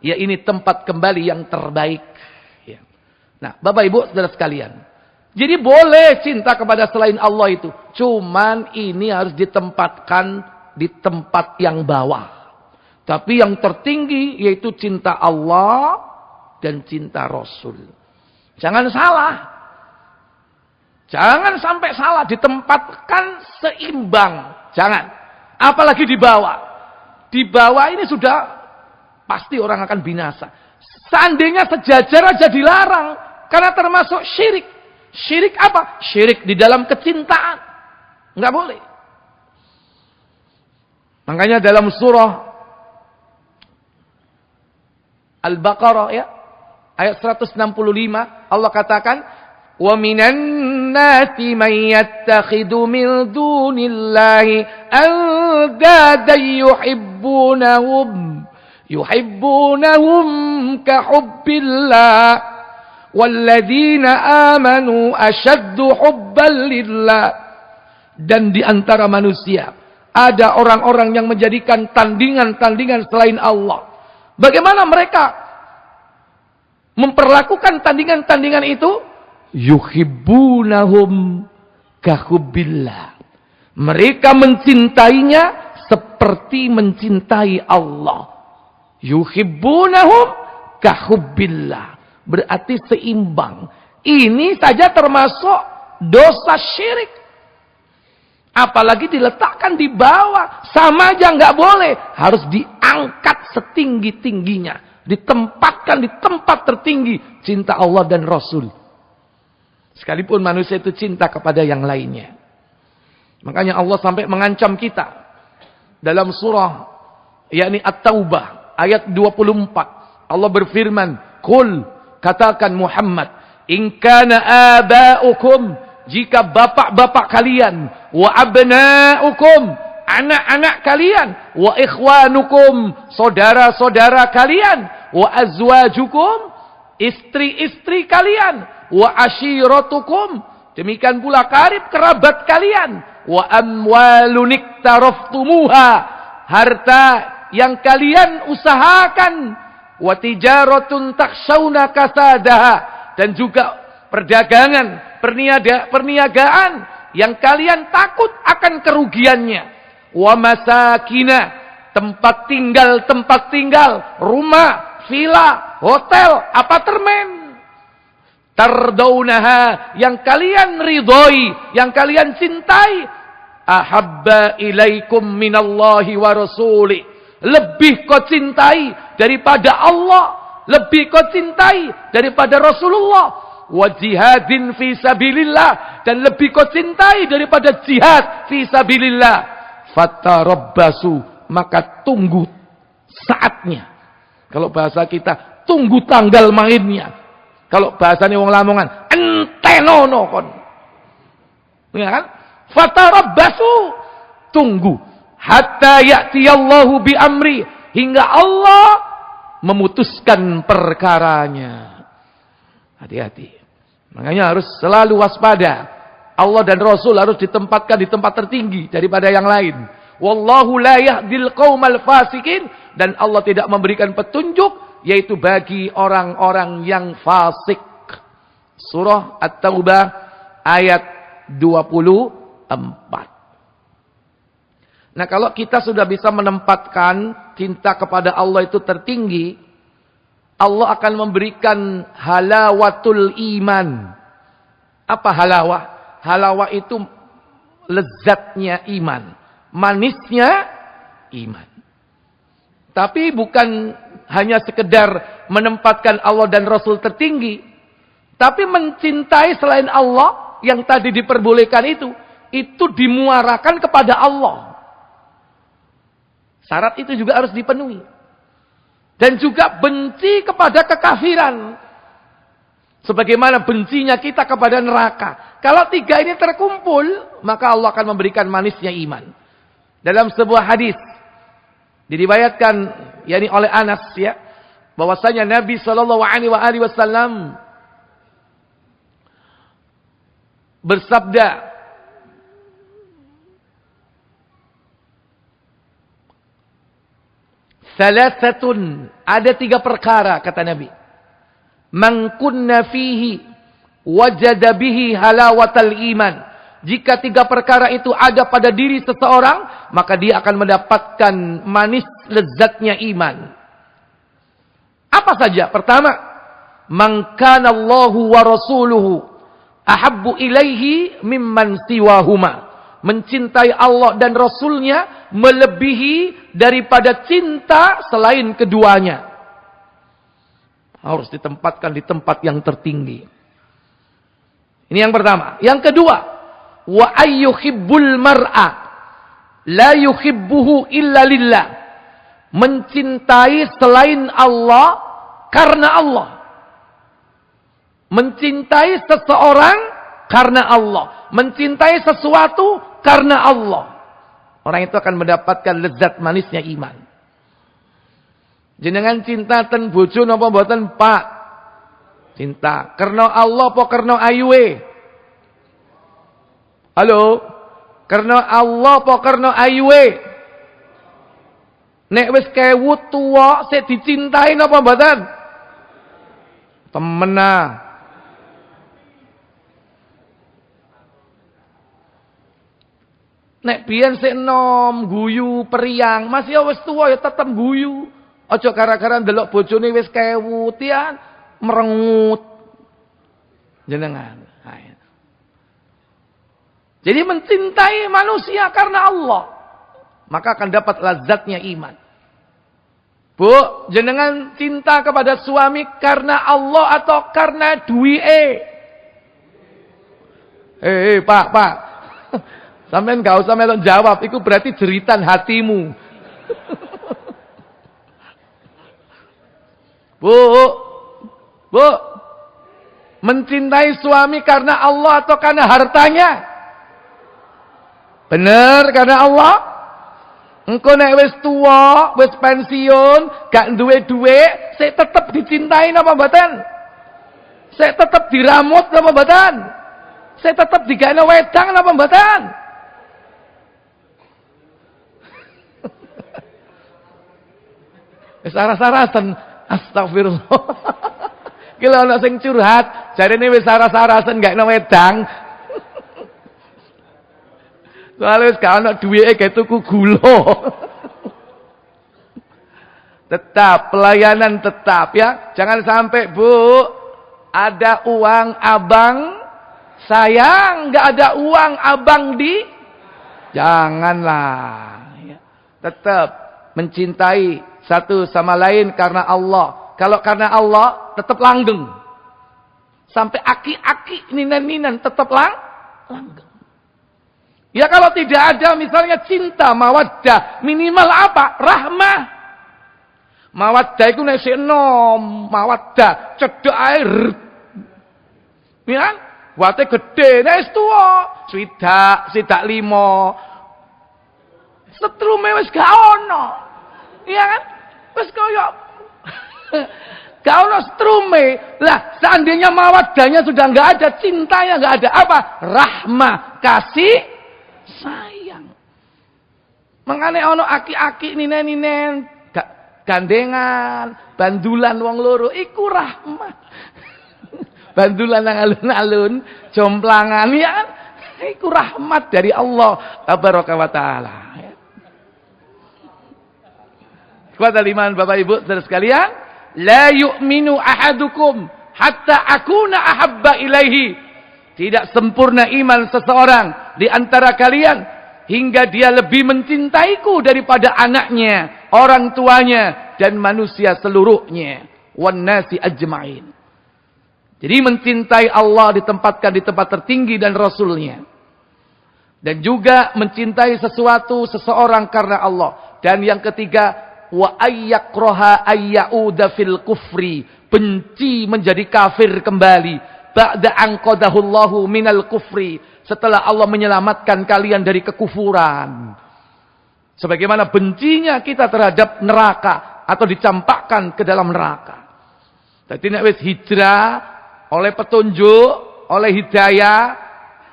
Speaker 1: ya ini tempat kembali yang terbaik. Ya. Nah, Bapak Ibu, saudara sekalian. Jadi boleh cinta kepada selain Allah itu. Cuman ini harus ditempatkan di tempat yang bawah. Tapi yang tertinggi yaitu cinta Allah dan cinta Rasul. Jangan salah. Jangan sampai salah, ditempatkan seimbang. Jangan. Apalagi di bawah. Di bawah ini sudah pasti orang akan binasa. Seandainya sejajar aja dilarang. Karena termasuk syirik. Syirik apa? Syirik di dalam kecintaan. Enggak boleh. Makanya dalam surah Al-Baqarah ya, ayat 165 Allah katakan, "Wa minan nasi may yattakhidhu min dunillahi andadan yuhibbunahum ka hubbillah walladzina amanu ashaddu hubban lillah." Dan di antara manusia ada orang-orang yang menjadikan tandingan-tandingan selain Allah. Bagaimana mereka memperlakukan tandingan-tandingan itu? Yuhibbunahum kahubbillah. Mereka mencintainya seperti mencintai Allah. Yuhibbunahum kahubbillah. Berarti seimbang. Ini saja termasuk dosa syirik. Apalagi diletakkan di bawah. Sama aja nggak boleh. Harus diangkat setinggi-tingginya. Ditempatkan di tempat tertinggi. Cinta Allah dan Rasul. Sekalipun manusia itu cinta kepada yang lainnya. Makanya Allah sampai mengancam kita. Dalam surah yakni At-Taubah. Ayat 24. Allah berfirman. Qul, katakan Muhammad. In kana aba'ukum. Jika bapak-bapak kalian, wa abna'ukum, anak-anak kalian, wa ikhwanukum, saudara-saudara kalian, wa azwajukum, istri-istri kalian, wa ashiratukum, demikian pula karib kerabat kalian, wa amwalun iktaraftumuha, harta yang kalian usahakan, wa tijaratun takshawna kasadaha, dan juga perdagangan, perniagaan yang kalian takut akan kerugiannya. Wa masakina, tempat tinggal, rumah, villa, hotel, apartemen. Tardaunaha, yang kalian ridhoi, yang kalian cintai. Ahabba ilaikum minallahi wa rasuli. Lebih kau cintai daripada Allah, lebih kau cintai daripada Rasulullah. Wa jihadin fi sabilillah, dan lebih kau cintai daripada jihad fi sabilillah. Fatarabbasu, maka tunggu saatnya. Kalau bahasa kita, tunggu tanggal mainnya. Kalau bahasanya wong Lamongan, entenono kon. Ya kan? Fatarabbasu, tunggu hatta ya'tiyallahu bi amri, hingga Allah memutuskan perkaranya. Hati-hati. Makanya harus selalu waspada. Allah dan Rasul harus ditempatkan di tempat tertinggi daripada yang lain. Wallahu la yahdil qaumal fasikin, dan Allah tidak memberikan petunjuk yaitu bagi orang-orang yang fasik. Surah At-Taubah ayat 24. Nah, kalau kita sudah bisa menempatkan cinta kepada Allah itu tertinggi, Allah akan memberikan halawatul iman. Apa halawah? Halawah itu lezatnya iman. Manisnya iman. Tapi bukan hanya sekedar menempatkan Allah dan Rasul tertinggi. Tapi mencintai selain Allah yang tadi diperbolehkan itu dimuarakan kepada Allah. Syarat itu juga harus dipenuhi. Dan juga benci kepada kekafiran. Sebagaimana bencinya kita kepada neraka. Kalau tiga ini terkumpul, maka Allah akan memberikan manisnya iman. Dalam sebuah hadis diriwayatkan yakni oleh Anas ya, bahwasanya Nabi sallallahu alaihi wasallam bersabda, salasatun, ada 3 perkara kata Nabi. Man kunna fihi wajada bihi halawatal iman. Jika 3 perkara itu ada pada diri seseorang, maka dia akan mendapatkan manis lezatnya iman. Apa saja? Pertama, man kana Allahu wa rasuluhu ahabbu ilaihi mimman siwahuma. Mencintai Allah dan Rasulnya melebihi daripada cinta selain keduanya. Harus ditempatkan di tempat yang tertinggi. Ini yang pertama. Yang kedua, wa ayyuhibbul mar'a la yuhibbuhu illa lillah. Mencintai selain Allah karena Allah. Mencintai seseorang karena Allah. Mencintai sesuatu karena Allah. Orang itu akan mendapatkan lezat manisnya iman. Jenengan cinta ten bojo napa mboten, Pak? Cinta. Karena Allah apa karena ayuwe? Halo? Karena Allah apa karena ayuwe? Nek wis kewu tuwa sik dicintai napa mboten? Temenah. Nek biyen sik enom guyu periang, masih wis tuwa ya tetep guyu. Aja gara-gara ndelok bojone wis kewu tian merengut. Jenengan. Jadi mencintai manusia karena Allah, maka akan dapat lazatnya iman. Bu, jenengan cinta kepada suami karena Allah atau karena duwike? Pak. Sampeyan gak usah melok jawab, itu berarti jeritan hatimu. Bu, mencintai suami karena Allah atau karena hartanya? Bener, karena Allah. Engko nek wis tuwa, wis pensiun, gak duwe dhuwit, sik tetep dicintai napa mboten? Sik tetep diramut napa mboten? Sik tetep digawe wedang napa mboten? Wis saras-sarasen, astagfirullah. Ki lho ana sing curhat, jarene wis saras-sarasen gak ana wedang. Soale wis gak ana duwike ge tuku gula. Tetap pelayanan tetap ya. Jangan sampai, Bu, ada uang abang sayang, nggak ada uang abang di. Janganlah ya. Tetap mencintai satu sama lain karena Allah. Kalau karena Allah tetap langgeng. Sampai aki-aki ninan-ninan tetap langgeng. Ya kalau tidak ada misalnya cinta, mawaddah, minimal apa? Rahmah. Mawaddah itu nek sik enom, mawaddah cedhek air. Ya, wate gede, nek wis tuwa, swidak 5. Setrume wis gak ono. Iya kan? Wis koyo gak ono setrume. Lah, seandainya mawaddahnya sudah enggak ada, cintanya enggak ada, apa? Rahmah, kasih sayang. Mengane ono aki-aki ninen-ninen gandengan, bandulan wong loro iku rahmah. Bandulan nang alun-alun, jomplangan ya kan? Iku rahmat dari Allah tabaraka wa taala. Kuat iman Bapak Ibu saudara sekalian, la yu'minu ahadukum hatta akuna ahabba ilaihi. Tidak sempurna iman seseorang di antara kalian hingga dia lebih mencintaiku daripada anaknya, orang tuanya, dan manusia seluruhnya. Wan nasi ajma'in. Jadi mencintai Allah ditempatkan di tempat tertinggi dan Rasulnya. Dan juga mencintai sesuatu, seseorang karena Allah. Dan yang ketiga, wa ayyakraha ayyauda fil kufri. Benci menjadi kafir kembali. Ba'da anqadahullahu minal kufri. Setelah Allah menyelamatkan kalian dari kekufuran. Sebagaimana bencinya kita terhadap neraka. atau dicampakkan ke dalam neraka. Dadi nek wis hijrah oleh petunjuk, oleh hidayah,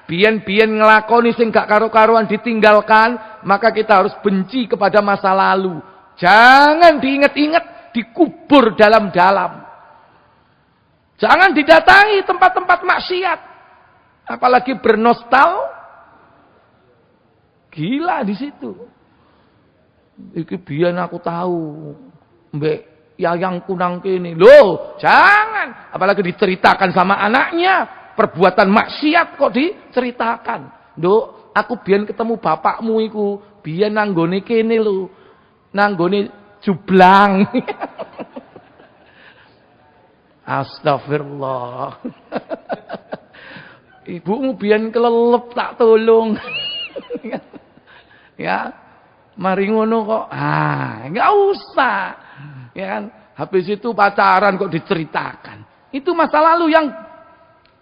Speaker 1: biyen-biyen ngelakoni sing gak karo-karuan ditinggalkan, maka kita harus benci kepada masa lalu. Jangan diingat-ingat, dikubur dalam-dalam. Jangan didatangi tempat-tempat maksiat. Apalagi bernostal. Gila di situ. Iki biyen aku tahu. Mbek yayangku nang kene. Loh, jangan. Apalagi diceritakan sama anaknya. Perbuatan maksiat kok diceritakan. Nduk, aku biyen ketemu bapakmu iku. Biyen nang nggone kene lho. Nang nggone jublang. Astagfirullah. Ibumu biyen kelelep tak tolong. Ya, mari ngono kok. Enggak usah. Ya kan? Habis itu pacaran kok diceritakan. Itu masa lalu yang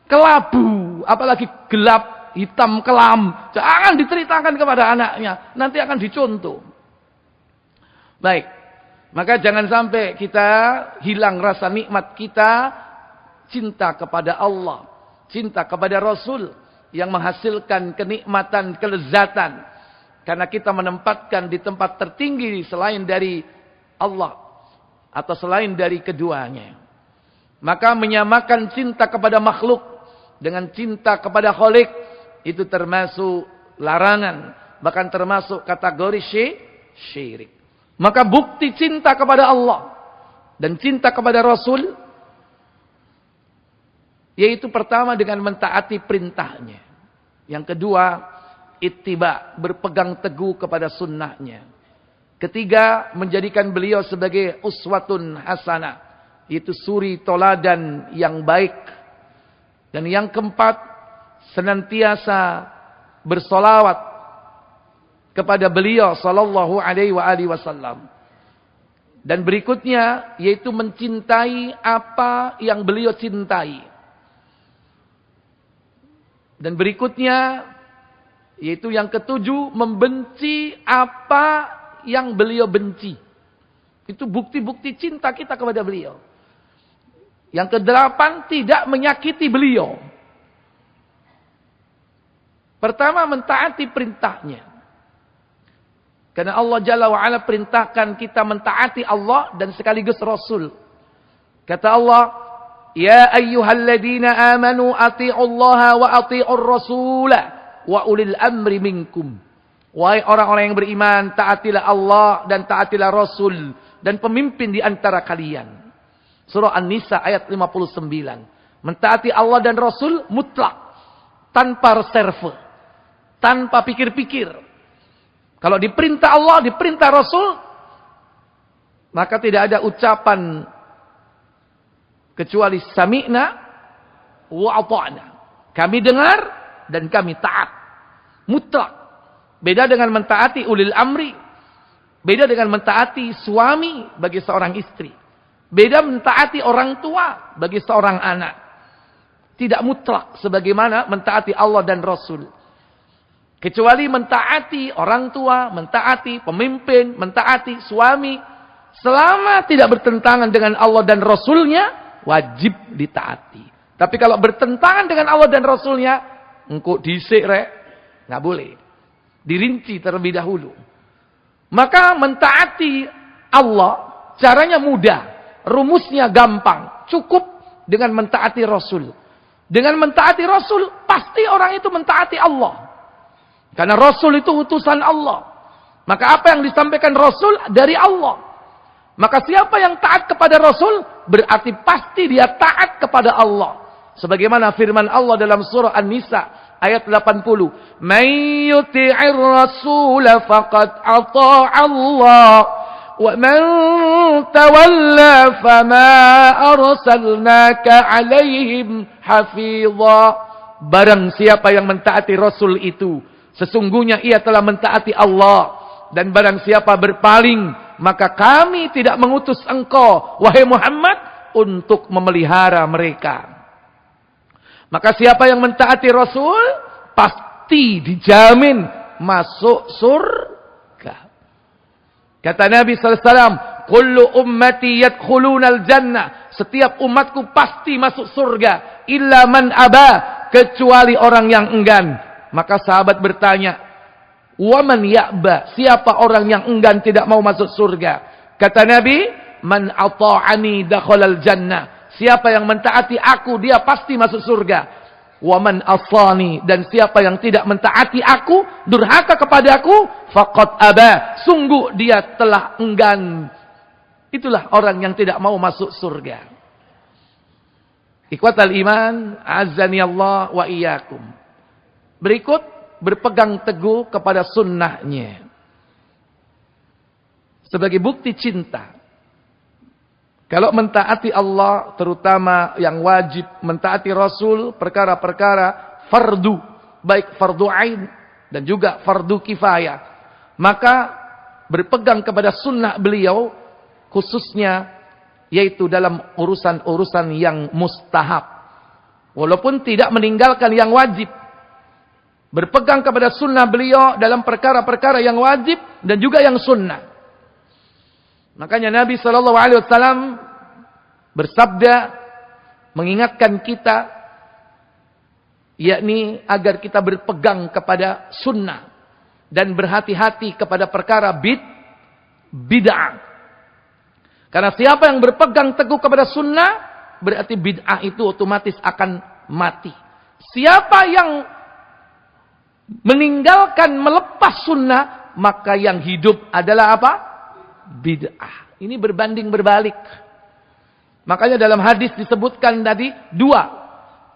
Speaker 1: kelabu, apalagi gelap, hitam, kelam. Jangan diceritakan kepada anaknya, nanti akan dicontoh. Baik. Maka jangan sampai kita hilang rasa nikmat kita, cinta kepada Allah, cinta kepada Rasul yang menghasilkan kenikmatan, kelezatan. Karena kita menempatkan di tempat tertinggi selain dari Allah atau selain dari keduanya. Maka menyamakan cinta kepada makhluk dengan cinta kepada Khalik itu termasuk larangan, bahkan termasuk kategori syirik. Maka bukti cinta kepada Allah dan cinta kepada Rasul yaitu pertama dengan mentaati perintahnya. Yang kedua, ittiba, berpegang teguh kepada sunnahnya. Ketiga, menjadikan beliau sebagai uswatun hasanah, yaitu suri toladan yang baik. Dan yang keempat, senantiasa bersolawat kepada beliau sallallahu alaihi wasallam. Dan berikutnya, yaitu mencintai apa yang beliau cintai. Dan berikutnya, yaitu yang ketujuh, membenci apa yang beliau benci. Itu bukti-bukti cinta kita kepada beliau. Yang kedelapan, tidak menyakiti beliau. Pertama, mentaati perintahnya. Karena Allah Jalla wa'ala perintahkan kita mentaati Allah dan sekaligus Rasul. Kata Allah, Ya ayyuhalladzina amanu ati'ullaha wa ati'ur rasulah wa ulil amri minkum. Wahai orang-orang yang beriman, taatilah Allah dan taatilah Rasul dan pemimpin di antara kalian. Surah An-Nisa ayat 59. Mentaati Allah dan Rasul mutlak, tanpa reserve, tanpa pikir-pikir. Kalau diperintah Allah, diperintah Rasul, maka tidak ada ucapan kecuali sami'na wa ata'na. Kami dengar dan kami taat. Mutlak. Beda dengan mentaati ulil amri. Beda dengan mentaati suami bagi seorang istri. Beda mentaati orang tua bagi seorang anak. Tidak mutlak sebagaimana mentaati Allah dan Rasul. Kecuali mentaati orang tua, mentaati pemimpin, mentaati suami. Selama tidak bertentangan dengan Allah dan Rasulnya, wajib ditaati. Tapi kalau bertentangan dengan Allah dan Rasulnya, engkau disik rek, nggak boleh. Dirinci terlebih dahulu. Maka mentaati Allah, caranya mudah. Rumusnya gampang. Cukup dengan mentaati Rasul. Dengan mentaati Rasul, pasti orang itu mentaati Allah. Karena Rasul itu utusan Allah. Maka apa yang disampaikan Rasul dari Allah. Maka siapa yang taat kepada Rasul, berarti pasti dia taat kepada Allah. Sebagaimana firman Allah dalam surah An-Nisa ayat 80. Man yuti'ir rasul faqad ata'a Allah wa man tawalla fama arsalnaka 'alaihim hafidha. Barang siapa yang mentaati Rasul itu, sesungguhnya ia telah mentaati Allah. Dan barang siapa berpaling, maka kami tidak mengutus engkau, wahai Muhammad, untuk memelihara mereka. Maka siapa yang mentaati Rasul, pasti dijamin masuk surga. Kata Nabi SAW, kullu ummati yadkhulunal jannah, setiap umatku pasti masuk surga, illa man aba, kecuali orang yang enggan. Maka sahabat bertanya, wa man ya'ba, siapa orang yang enggan tidak mau masuk surga? Kata Nabi, man ata'ani dakhalal jannah, siapa yang mentaati aku dia pasti masuk surga. Wa man asani, dan siapa yang tidak mentaati aku, durhaka kepadaku, faqad aba, sungguh dia telah enggan. Itulah orang yang tidak mau masuk surga. Ikhwatal iman, azani Allah wa iyyakum. Berikut, berpegang teguh kepada sunnahnya sebagai bukti cinta. Kalau mentaati Allah, terutama yang wajib, mentaati Rasul, perkara-perkara fardu, baik fardu ain dan juga fardu kifayah, maka berpegang kepada sunnah beliau, khususnya yaitu dalam urusan-urusan yang mustahab, walaupun tidak meninggalkan yang wajib. Berpegang kepada sunnah beliau dalam perkara-perkara yang wajib dan juga yang sunnah. Makanya Nabi SAW bersabda, mengingatkan kita, yakni agar kita berpegang kepada sunnah dan berhati-hati kepada perkara bid'ah. Karena siapa yang berpegang teguh kepada sunnah, berarti bid'ah itu otomatis akan mati. Siapa yang meninggalkan, melepas sunnah, maka yang hidup adalah apa? Bid'ah. Ini berbanding berbalik. Makanya dalam hadis disebutkan tadi dua.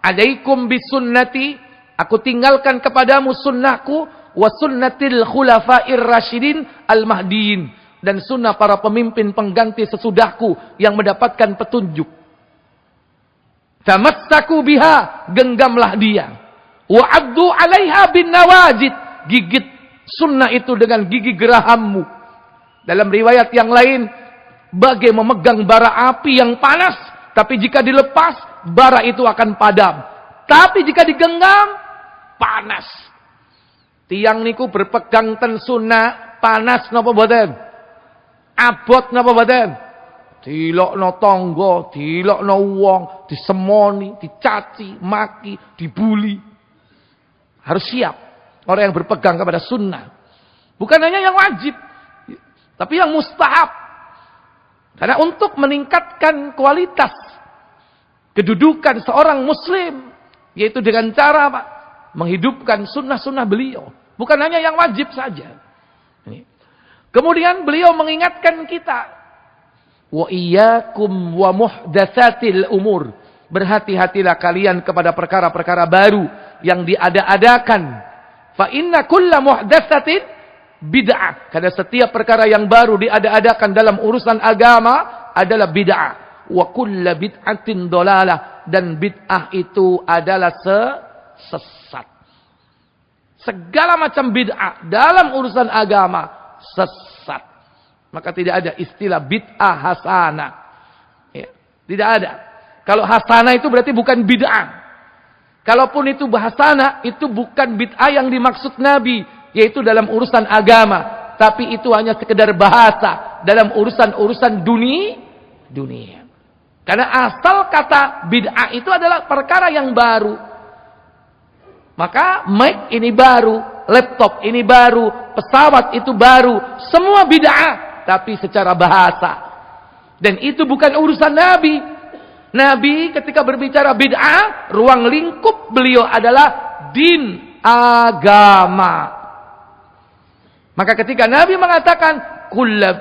Speaker 1: Alaikum bisunnati, aku tinggalkan kepadamu sunnahku, wa sunnatil khulafair rasyidin al-mahdiin, dan sunnah para pemimpin pengganti sesudahku yang mendapatkan petunjuk. Tamassaku biha, genggamlah dia. Wa addu 'alaiha bin nawajid, gigit sunnah itu dengan gigi gerahammu. Dalam riwayat yang lain, bagai memegang bara api yang panas, tapi jika dilepas, bara itu akan padam. Tapi jika digenggam, panas. Tiang niku berpegang ten sunnah, panas napa mboten? Abot napa mboten? Dilokno tangga, dilokno wong, disemoni, dicaci, maki, dibuli. Harus siap orang yang berpegang kepada sunnah. Bukan hanya yang wajib, tapi yang mustahab. Karena untuk meningkatkan kualitas kedudukan seorang muslim, yaitu dengan cara apa? Menghidupkan sunnah-sunnah beliau. Bukan hanya yang wajib saja. Kemudian beliau mengingatkan kita, wa iyyakum wa muhdatsatil umur. Berhati-hatilah kalian kepada perkara-perkara baru yang diada-adakan. Fa inna kulla muhdatsatin bid'ah. Karena setiap perkara yang baru diada-adakan dalam urusan agama adalah bid'ah. Wa kulla bid'atin dolalah, dan bid'ah itu adalah sesat. Segala macam bid'ah dalam urusan agama sesat. Maka tidak ada istilah bid'ah hasanah. Ya, tidak ada. Kalau hasanah itu berarti bukan bid'ah. Kalaupun itu hasanah, itu bukan bid'ah yang dimaksud Nabi, yaitu dalam urusan agama, tapi itu hanya sekedar bahasa dalam urusan-urusan dunia. Karena asal kata bid'ah itu adalah perkara yang baru. Maka mic ini baru, laptop ini baru, pesawat itu baru, semua bid'ah, tapi secara bahasa. Dan itu bukan urusan Nabi. Nabi ketika berbicara bid'ah, ruang lingkup beliau adalah din, agama. Maka ketika Nabi mengatakan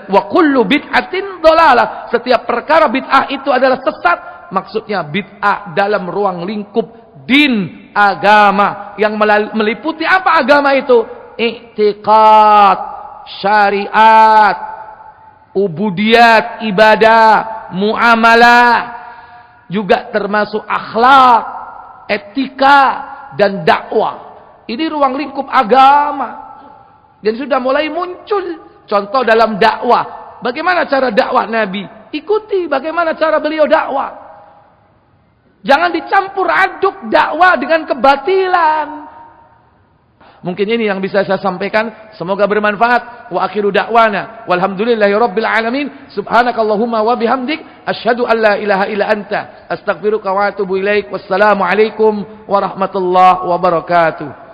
Speaker 1: wa kullu bid'atin dhalalah, setiap perkara bid'ah itu adalah sesat, maksudnya bid'ah dalam ruang lingkup din, agama, yang meliputi apa agama itu? I'tiqad, syariat, ubudiyat, ibadah, muamalah, juga termasuk akhlak, etika, dan dakwah. Ini ruang lingkup agama. Dan sudah mulai muncul contoh dalam dakwah. Bagaimana cara dakwah Nabi? Ikuti bagaimana cara beliau dakwah. Jangan dicampur aduk dakwah dengan kebatilan. Mungkin ini yang bisa saya sampaikan. Semoga bermanfaat. Wa akhiru da'wana walhamdulillahirabbil alamin. Subhanakallahumma wa bihamdik asyhadu an la ilaha illa anta astaghfiruka wa atubu ilaik. Wassalamu alaikum warahmatullahi wabarakatuh.